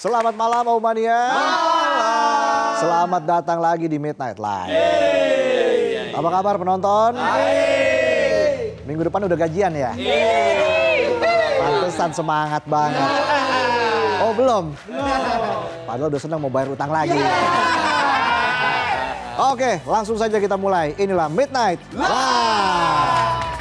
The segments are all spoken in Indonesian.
Selamat malam Omania. Selamat datang lagi di Midnight Live. Apa kabar penonton? Minggu depan udah gajian ya? Pantesan semangat banget. Oh belum? Padahal udah senang mau bayar utang lagi. Oke, langsung saja kita mulai. Inilah Midnight Live.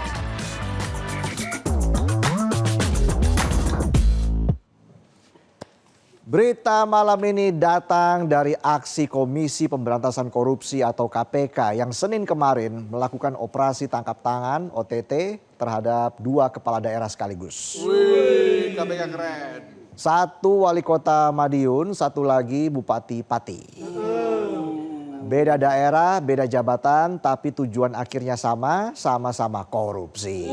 Berita malam ini datang dari aksi Komisi Pemberantasan Korupsi atau KPK yang Senin kemarin melakukan operasi tangkap tangan OTT terhadap 2 kepala daerah sekaligus. Wih, KPK keren. Satu wali kota Madiun, satu lagi Bupati Pati. Beda daerah, beda jabatan, tapi tujuan akhirnya sama, sama-sama korupsi.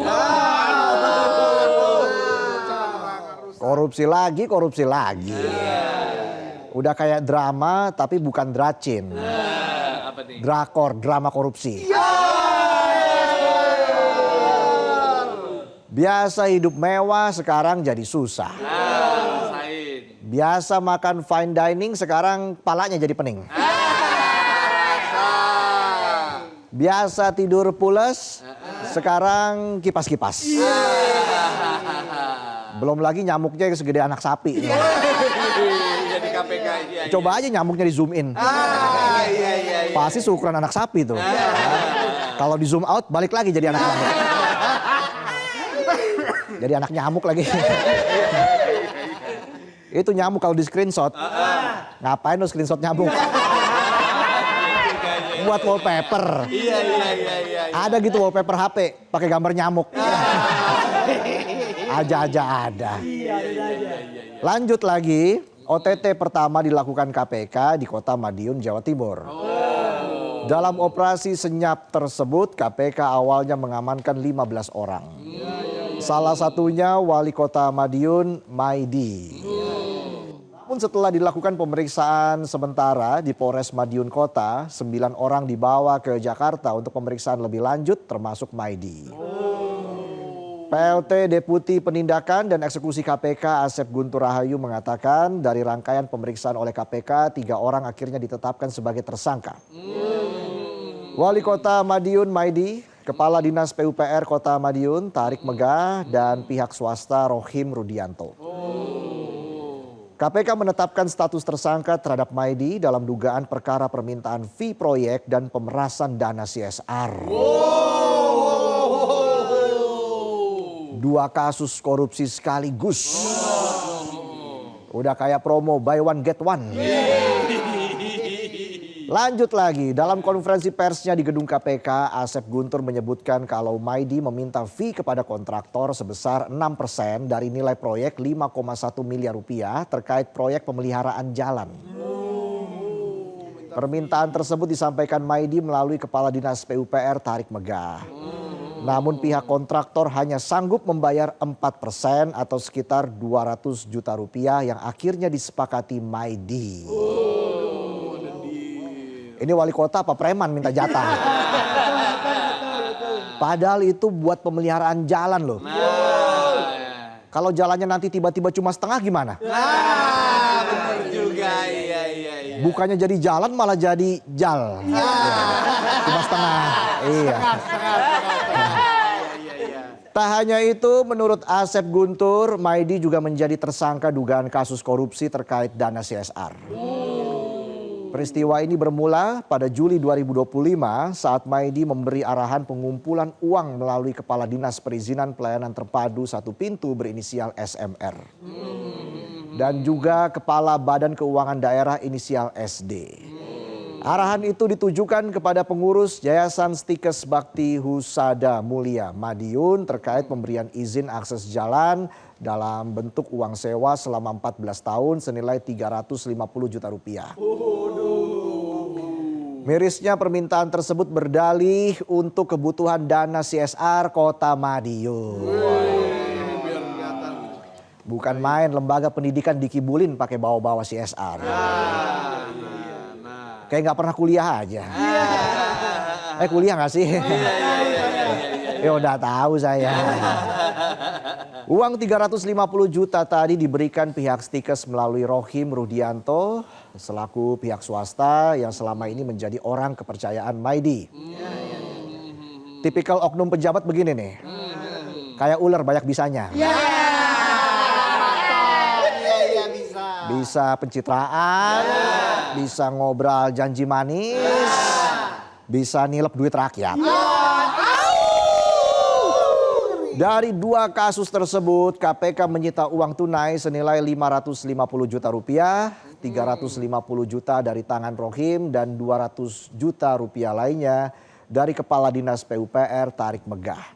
Korupsi lagi, korupsi lagi. Udah kayak drama tapi bukan dracin. Apa nih? Drakor, drama korupsi. Biasa hidup mewah sekarang jadi susah. Rasain. Biasa makan fine dining sekarang palanya jadi pening. Biasa tidur pules sekarang kipas-kipas. Belum lagi nyamuknya segede anak sapi. Jadi KPK ini. Coba aja nyamuknya di zoom in. Iya. Pasti seukuran anak sapi tuh. Kalau di zoom out balik lagi jadi anak nyamuk. Jadi anak nyamuk lagi. Itu nyamuk kalau di screenshot. Ngapain lo screenshot nyamuk? Buat wallpaper. Iya. Ada gitu wallpaper HP pakai gambar nyamuk. Aja ada. Lanjut lagi, OTT pertama dilakukan KPK di Kota Madiun, Jawa Timur. Dalam operasi senyap tersebut, KPK awalnya mengamankan 15 orang. Salah satunya Wali Kota Madiun, Maidi. Namun setelah dilakukan pemeriksaan sementara di Polres Madiun Kota, 9 orang dibawa ke Jakarta untuk pemeriksaan lebih lanjut termasuk Maidi. PLT Deputi Penindakan dan Eksekusi KPK Asep Guntur Rahayu mengatakan dari rangkaian pemeriksaan oleh KPK, 3 orang akhirnya ditetapkan sebagai tersangka. Wali Kota Madiun Maidi, Kepala Dinas PUPR Kota Madiun Tarik Megah, dan pihak swasta Rohim Rudianto. KPK menetapkan status tersangka terhadap Maidi dalam dugaan perkara permintaan fee proyek dan pemerasan dana CSR. 2 kasus korupsi sekaligus. Udah kayak promo buy one get one. Lanjut lagi, dalam konferensi persnya di gedung KPK, Asep Guntur menyebutkan kalau Maidi meminta fee kepada kontraktor sebesar 6% dari nilai proyek 5,1 miliar rupiah terkait proyek pemeliharaan jalan. Permintaan tersebut disampaikan Maidi melalui Kepala Dinas PUPR Tarik Megah. Namun pihak kontraktor hanya sanggup membayar 4% atau sekitar 200 juta rupiah yang akhirnya disepakati Maidi. Ini wali kota apa preman minta jatah? Padahal itu buat pemeliharaan jalan loh. Kalau jalannya nanti tiba-tiba cuma setengah gimana? Benar juga, iya. Bukannya jadi jalan malah jadi jal. Cuma setengah. Iya. Tak hanya itu, menurut Asep Guntur, Maidi juga menjadi tersangka dugaan kasus korupsi terkait dana CSR. Peristiwa ini bermula pada Juli 2025 saat Maidi memberi arahan pengumpulan uang melalui Kepala Dinas Perizinan Pelayanan Terpadu Satu Pintu berinisial SMR. Dan juga Kepala Badan Keuangan Daerah inisial SD. Arahan itu ditujukan kepada pengurus Yayasan Stikes Bakti Husada Mulia Madiun terkait pemberian izin akses jalan dalam bentuk uang sewa selama 14 tahun senilai 350 juta rupiah. Mirisnya permintaan tersebut berdalih untuk kebutuhan dana CSR Kota Madiun. Bukan main, lembaga pendidikan dikibulin pakai bawa-bawa CSR. Kayak nggak pernah kuliah aja. Kuliah nggak sih? Ya udah tahu saya. Uang 350 juta tadi diberikan pihak Stikes melalui Rohim Rudianto selaku pihak swasta yang selama ini menjadi orang kepercayaan Maidi. Tipikal oknum pejabat begini nih. Kayak ular banyak bisanya. Bisa pencitraan, bisa ngobrol janji manis, bisa nilep duit rakyat. Dari 2 kasus tersebut, KPK menyita uang tunai senilai 550 juta rupiah, 350 juta dari tangan Rohim dan 200 juta rupiah lainnya dari Kepala Dinas PUPR Tarik Megah.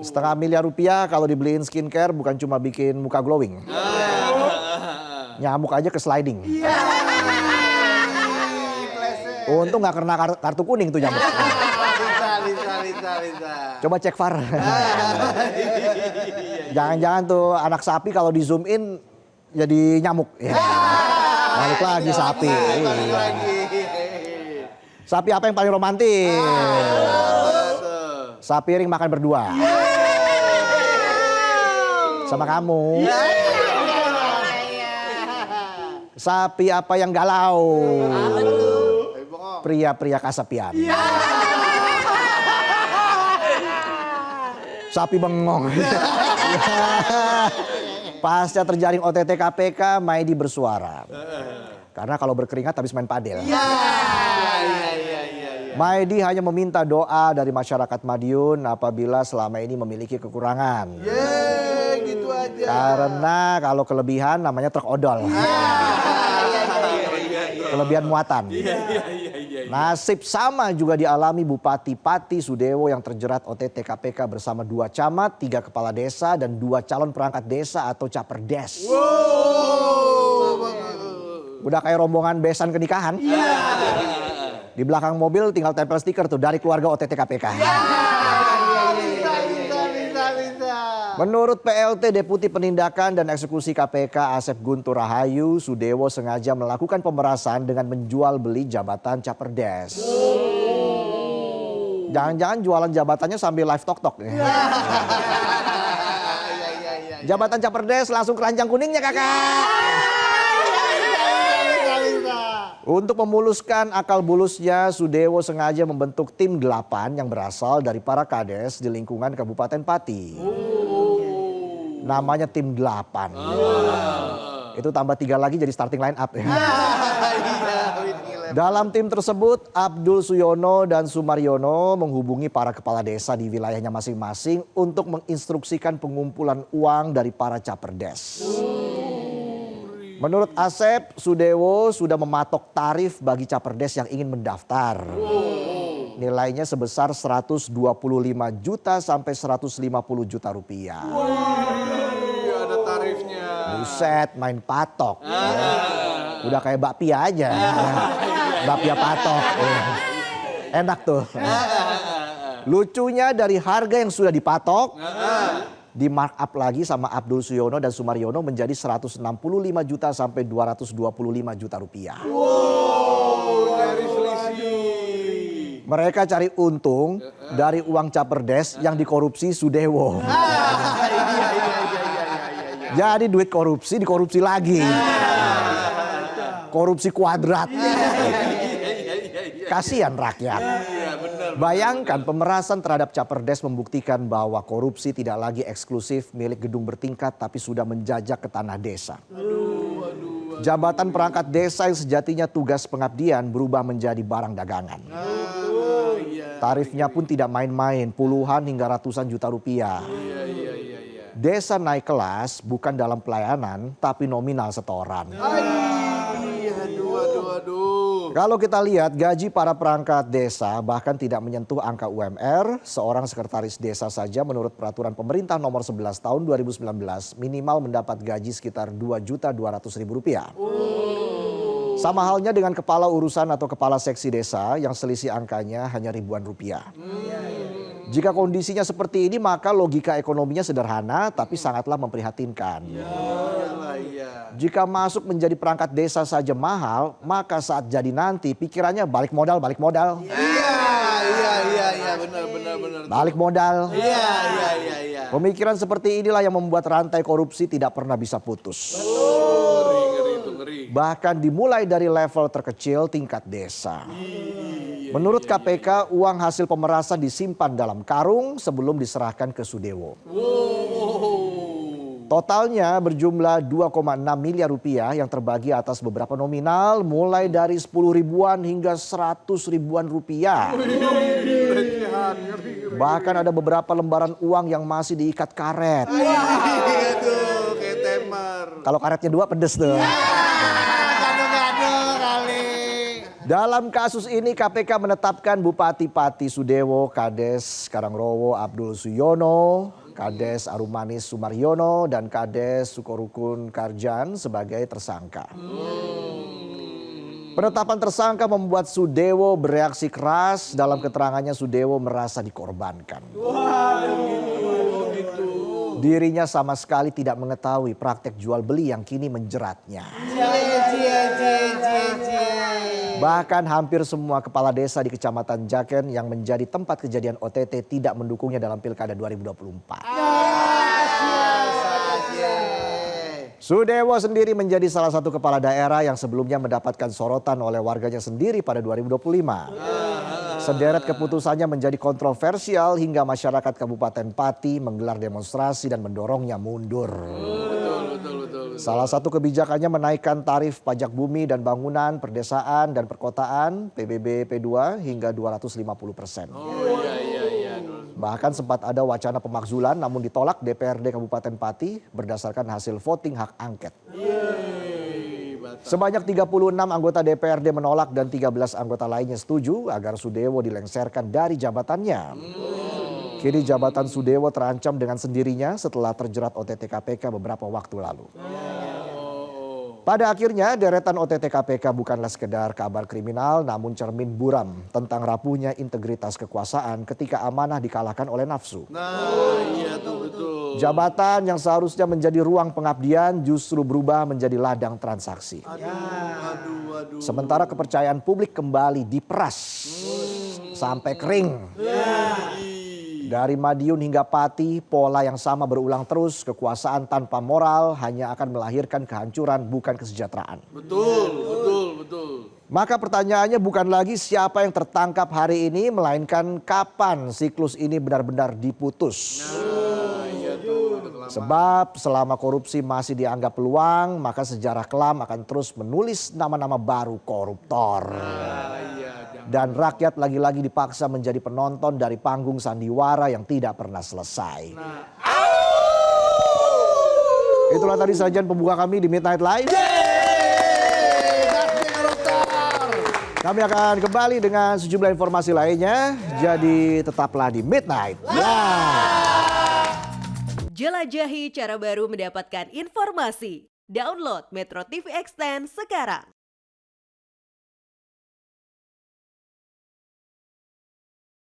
Setengah miliar rupiah kalau dibeliin skincare bukan cuma bikin muka glowing. Nyamuk aja ke sliding. Untung gak kena kartu kuning tuh nyamuk. Bisa. Coba cek VAR. Jangan-jangan tuh anak sapi kalau di zoom in jadi nyamuk. Ya. Balik lagi sapi. Balik lagi. Sapi apa yang paling romantis? Sapi ring makan berdua. Sama kamu. Sapi apa yang galau? Pria-pria kasapian. Sapi bengong. Pasca terjaring OTT KPK, Maidi bersuara. Karena kalau berkeringat habis main padel. Maidi hanya meminta doa dari masyarakat Madiun apabila selama ini memiliki kekurangan. Gitu aja. Karena kalau kelebihan namanya truk odol. Kelebihan muatan. Nasib sama juga dialami Bupati Pati Sudewo yang terjerat OTT KPK bersama 2 camat, 3 kepala desa dan 2 calon perangkat desa atau caperdes. Udah kayak rombongan besan ke nikahan. Di belakang mobil tinggal tempel stiker tuh dari keluarga OTT KPK. Menurut PLT Deputi Penindakan dan Eksekusi KPK Asep Guntur Rahayu, Sudewo sengaja melakukan pemerasan dengan menjual beli jabatan caperdes. Jangan-jangan jualan jabatannya sambil live tok-tok. Jabatan caperdes langsung keranjang kuningnya kakak. Untuk memuluskan akal bulusnya, Sudewo sengaja membentuk tim 8 yang berasal dari para kades di lingkungan Kabupaten Pati. Namanya tim 8. Itu tambah 3 lagi jadi starting line up. Dalam tim tersebut, Abdul Suyono dan Sumaryono menghubungi para kepala desa di wilayahnya masing-masing untuk menginstruksikan pengumpulan uang dari para caperdes. Menurut Asep, Sudewo sudah mematok tarif bagi caperdes yang ingin mendaftar. Nilainya sebesar 125 juta sampai 150 juta rupiah. Ada tarifnya. Buset, main patok. Udah kayak bakpia aja. Bakpia patok. Enak tuh. Lucunya dari harga yang sudah dipatok, di markup lagi sama Abdul Suyono dan Sumaryono menjadi 165 juta sampai 225 juta rupiah. Dari selisih. Mereka cari untung dari uang caperdes yang dikorupsi Sudewo. Jadi duit korupsi dikorupsi lagi. Korupsi kuadrat. Kasihan rakyat. Bayangkan pemerasan terhadap caperdes membuktikan bahwa korupsi tidak lagi eksklusif milik gedung bertingkat tapi sudah menjajak ke tanah desa. Jabatan perangkat desa yang sejatinya tugas pengabdian berubah menjadi barang dagangan. Tarifnya pun tidak main-main, puluhan hingga ratusan juta rupiah. Desa naik kelas bukan dalam pelayanan tapi nominal setoran. Kalau kita lihat gaji para perangkat desa bahkan tidak menyentuh angka UMR, seorang sekretaris desa saja menurut peraturan pemerintah nomor 11 tahun 2019 minimal mendapat gaji sekitar Rp2.200.000. Sama halnya dengan kepala urusan atau kepala seksi desa yang selisih angkanya hanya ribuan rupiah. Jika kondisinya seperti ini maka logika ekonominya sederhana tapi sangatlah memprihatinkan. Jika masuk menjadi perangkat desa saja mahal, maka saat jadi nanti pikirannya balik modal. Iya, benar. balik modal. Iya. Pemikiran seperti inilah yang membuat rantai korupsi tidak pernah bisa putus. Ngeri itu, ngeri. Bahkan dimulai dari level terkecil tingkat desa. Menurut KPK, uang hasil pemerasan disimpan dalam karung sebelum diserahkan ke Sudewo. Totalnya berjumlah 2,6 miliar rupiah yang terbagi atas beberapa nominal mulai dari 10 ribuan hingga 100 ribuan rupiah. Bahkan ada beberapa lembaran uang yang masih diikat karet. Iya tuh, kayak temer. Kalau karetnya 2 pedes tuh. Gado kali. Dalam kasus ini KPK menetapkan Bupati Pati Sudewo, Kades Karangrowo Abdul Suyono, Kades Arumanis Sumaryono, dan Kades Sukorukun Karjan sebagai tersangka. Penetapan tersangka membuat Sudewo bereaksi keras. Dalam keterangannya Sudewo merasa dikorbankan. Dirinya sama sekali tidak mengetahui praktek jual beli yang kini menjeratnya. Bahkan hampir semua kepala desa di Kecamatan Jaken yang menjadi tempat kejadian OTT tidak mendukungnya dalam Pilkada 2024. Sudewo sendiri menjadi salah satu kepala daerah yang sebelumnya mendapatkan sorotan oleh warganya sendiri pada 2025. Sederet keputusannya menjadi kontroversial hingga masyarakat Kabupaten Pati menggelar demonstrasi dan mendorongnya mundur. Betul. Salah satu kebijakannya menaikkan tarif pajak bumi dan bangunan, perdesaan dan perkotaan PBB P2 hingga 250%. Iya. Bahkan sempat ada wacana pemakzulan namun ditolak DPRD Kabupaten Pati berdasarkan hasil voting hak angket. Sebanyak 36 anggota DPRD menolak dan 13 anggota lainnya setuju agar Sudewo dilengsarkan dari jabatannya. Kini jabatan Sudewo terancam dengan sendirinya setelah terjerat OTT KPK beberapa waktu lalu. Pada akhirnya deretan OTT KPK bukanlah sekedar kabar kriminal namun cermin buram tentang rapuhnya integritas kekuasaan ketika amanah dikalahkan oleh nafsu. Nah, iya tuh betul. Jabatan yang seharusnya menjadi ruang pengabdian justru berubah menjadi ladang transaksi. Aduh. Sementara kepercayaan publik kembali diperas sampai kering. Dari Madiun hingga Pati, pola yang sama berulang terus. Kekuasaan tanpa moral hanya akan melahirkan kehancuran bukan kesejahteraan. Betul. Maka pertanyaannya bukan lagi siapa yang tertangkap hari ini, melainkan kapan siklus ini benar-benar diputus. Sebab selama korupsi masih dianggap peluang, maka sejarah kelam akan terus menulis nama-nama baru koruptor. Dan rakyat lagi-lagi dipaksa menjadi penonton dari panggung sandiwara yang tidak pernah selesai. Itulah tadi sajian pembuka kami di Midnight Live. Kami akan kembali dengan sejumlah informasi lainnya. Jadi tetaplah di Midnight Live. Jelajahi cara baru mendapatkan informasi. Download Metro TV Extend sekarang.